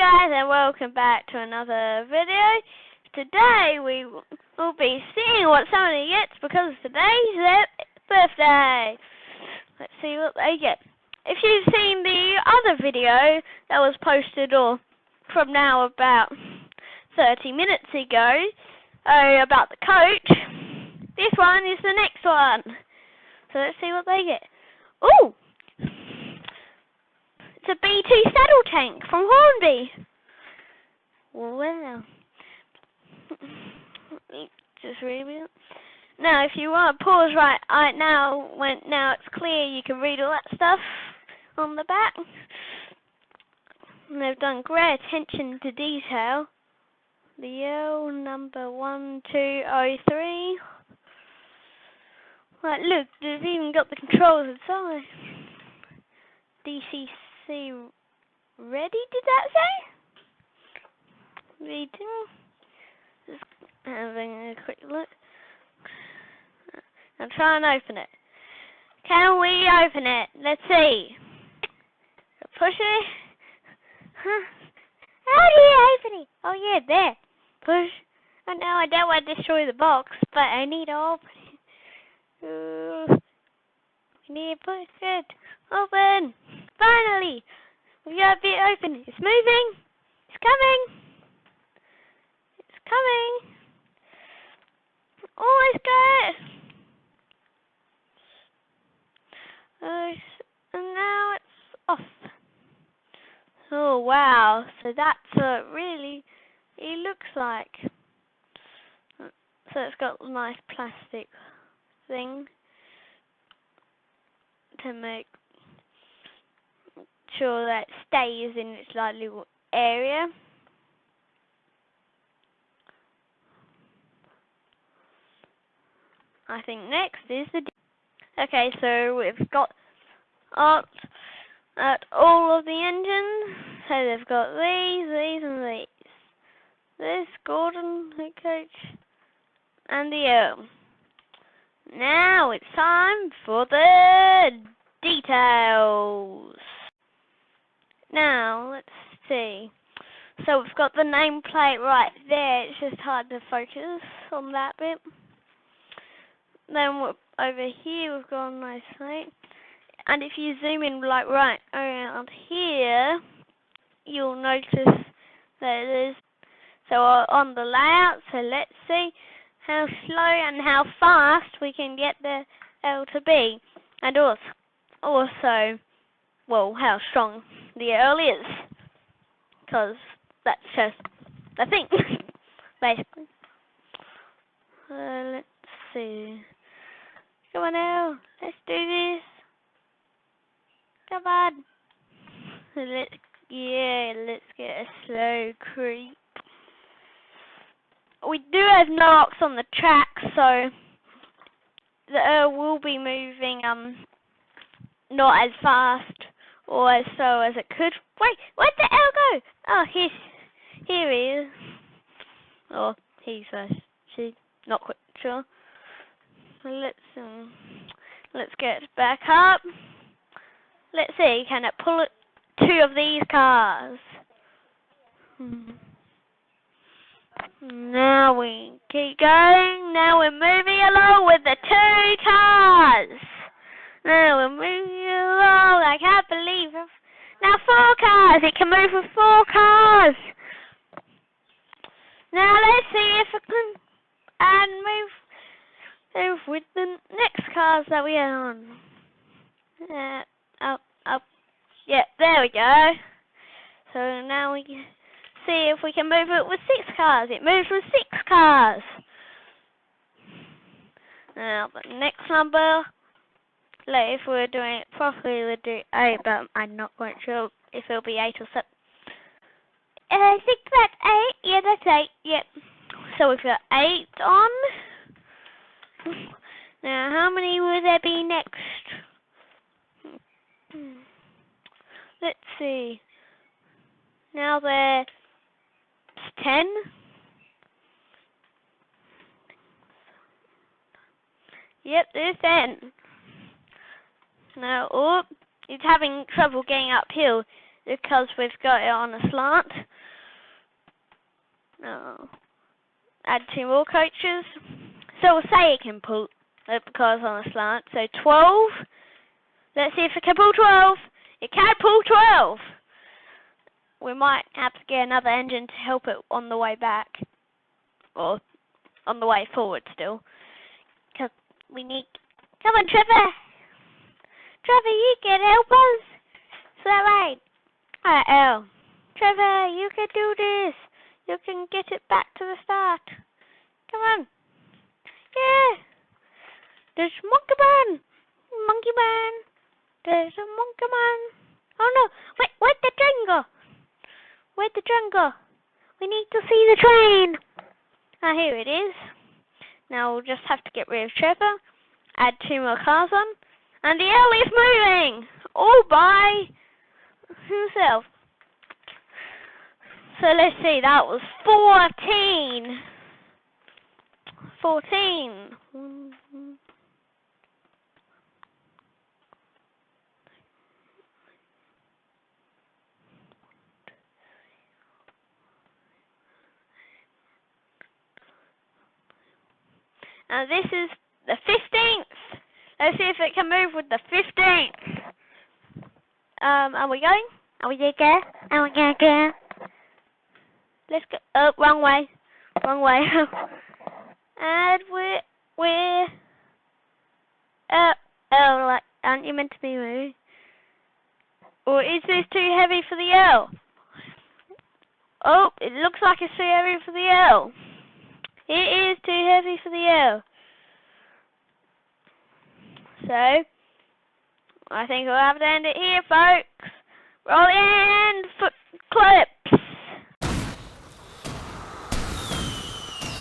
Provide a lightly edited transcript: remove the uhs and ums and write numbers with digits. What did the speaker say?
guys, and welcome back to another video. Today we will be seeing what somebody gets because today's their birthday. Let's see what they get. If you've seen the other video that was posted from now about 30 minutes ago about the coach, this one is the next one. So let's see what they get. Ooh! It's a B2 saddle tank from Hornby. Wow. Just read it. Now, if you want to pause right now, now it's clear, you can read all that stuff on the back. And they've done great attention to detail. The EARL number 1203. Right, look, they've even got the controls inside. DCC ready, did that say? Reading. Just having a quick look. I'll try and open it. Can we open it? Let's see. Push it. Huh? How do you open it? Oh yeah, there. Push. Oh no, I don't want to destroy the box, but I need to open it. We need to push it. Open. Finally. We got it open. It's moving. It's coming. It's coming. Almost got it. And now it's off. Oh wow. So that's what really it looks like. So it's got a nice plastic thing to make sure that it stays in its likely area. I think next is the... Okay, so we've got at all of the engines. So they've got these, and these. This, Gordon, the coach, and the EARL. Now it's time for the details. Now, let's see. So we've got the nameplate right there. It's just hard to focus on that bit. Then over here we've got a nice light. And if you zoom in like right around here, you'll notice that it is. So on the layout, so let's see how slow and how fast we can get the L to be. And also, well, how strong the EARL is. Because that's just the thing, basically. Let's see. Come on now, let's do this. Come on. Let's get a slow creep. We do have no rocks on the track, so the EARL will be moving not as fast or as slow as it could. Wait, where'd the EARL go? Oh, here he is. Or he / she, not quite sure. Let's get back up. Let's see, can it pull two of these cars? Now we keep going. Now we're moving along with the two cars. Now we're moving along. I can't believe it. Now 4 cars. It can move with 4 cars. Now let's see if it can move with the next cars that we are on. Up. Yeah, there we go. So now we can see if we can move it with 6 cars. It moves with 6 cars. Now the next number, like if we're doing it properly, we'll do 8, but I'm not quite sure if it'll be 8 or 7. I think that's 8. Yeah, that's 8. Yep. So we've got 8 on. Now how many will there be next? Let's see. Now there's 10. Yep, there's 10. Now, it's having trouble getting uphill. because we've got it on a slant. No. Add 2 more coaches. So we'll say it can pull because on a slant. So 12. Let's see if it can pull 12. It can pull 12. We might have to get another engine to help it on the way back. Or on the way forward still. Because we need... Come on, Trevor! Trevor, you can help us! Is that right? Alright, Elle. Trevor, you can do this. You can get it back to the start. Come on. Yeah! There's Monkey Man! Monkey Man! There's a Monkey Man! Oh no! Wait, where'd the train go? Where'd the train go? We need to see the train! Ah, here it is. Now we'll just have to get rid of Trevor. Add 2 more cars on. And the L is moving! All by himself. So let's see, that was 14. 14. And this is the 15th. Let's see if it can move with the 15th. Are we going? Are we going to go? Are we going to go? Let's go. Oh, wrong way. Wrong way. And we're like, aren't you meant to be moving? Or is this too heavy for the L? Oh, it looks like it's too heavy for the L. It is too heavy for the L. So, I think we'll have to end it here, folks. Roll in!